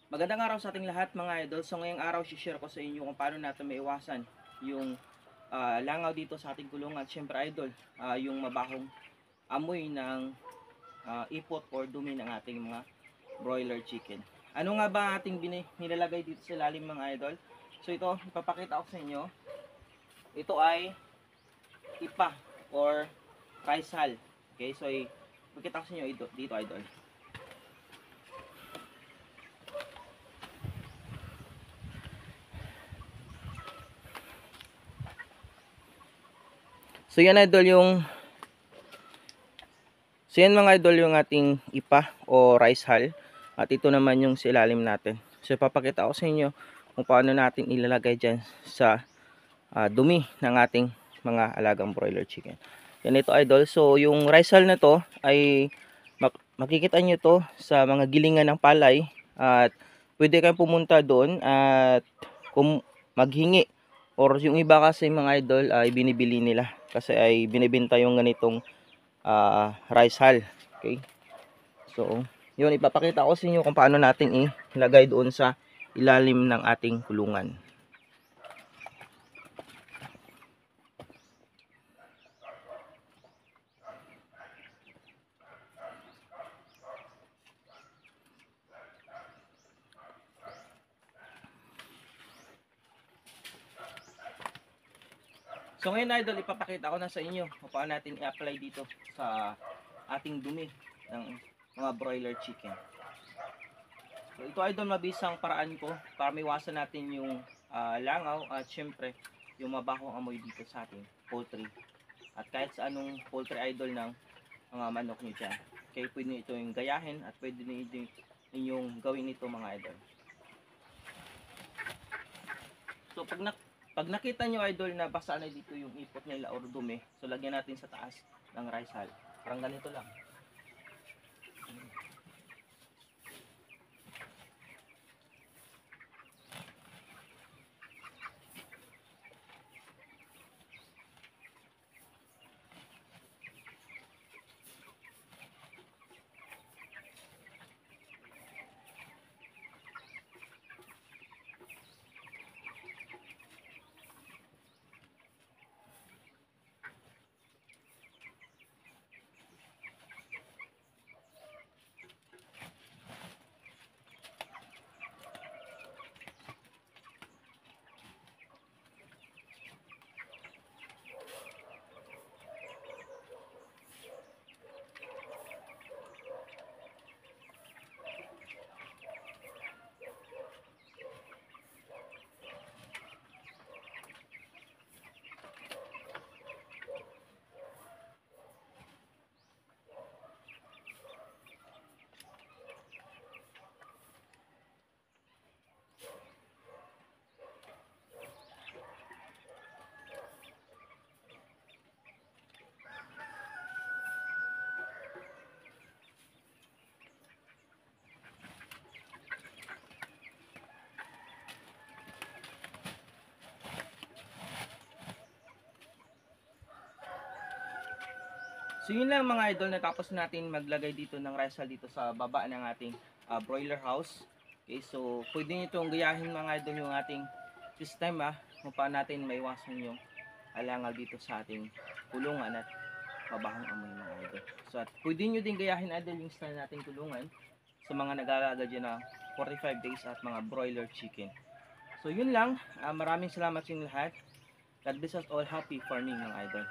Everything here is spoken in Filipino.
Magandang araw sa ating lahat mga idol. So ngayong araw share ko sa inyo kung paano natin maiwasan yung langaw dito sa ating kulungan. Siyempre idol, yung mabahong amoy ng ipot or dumi ng ating mga broiler chicken. Ano nga ba ating nilalagay dito sa ilalim mga idol? So ito, ipapakita ko sa inyo. Ito ay ipa or rice hull. Okay, so ipakita ko sa inyo dito idol. So yan idol yan mga idol yung ating ipa o rice hull. At ito naman yung sa ilalim natin. So papakita ko sa inyo kung paano natin ilalagay dyan sa dumi ng ating mga alagang broiler chicken. Yan ito idol. So yung rice hull na to ay makikita nyo to sa mga gilingan ng palay. At pwede kayong pumunta doon at maghingi. Or yung iba kasi mga idol ay binibili nila. Kasi ay binibenta yung ganitong rice hull. Okay. So, yun ipapakita ko sa inyo kung paano natin ilagay doon sa ilalim ng ating kulungan. So ngayon idol, ipapakita ko na sa inyo kung paano natin i-apply dito sa ating dumi ng mga broiler chicken. So ito idol, mabisang paraan ko para maiwasan natin yung langaw at syempre yung mabahong amoy dito sa ating poultry. At kahit sa anong poultry idol ng mga manok nyo dyan. Okay, pwede nyo ito yung gayahin at pwede nyo yung gawin ito mga idol. So pag nakita nyo idol na basa na dito yung ipot nila or dumi, so lagyan natin sa taas ng rice hull. Parang ganito lang. So yun lang mga idol, natapos natin maglagay dito ng rice hull dito sa baba ng ating broiler house. Okay, so pwede nyo itong gayahin mga idol yung ating system kung paano natin maiwasan yung alangal dito sa ating kulungan at mabahong amoy mga idol. So at pwede nyo din gayahin idol yung style nating kulungan sa mga nag-aalaga dyan na 45 days at mga broiler chicken. So yun lang, maraming salamat sa inyo lahat. God bless us all, happy farming mga idol.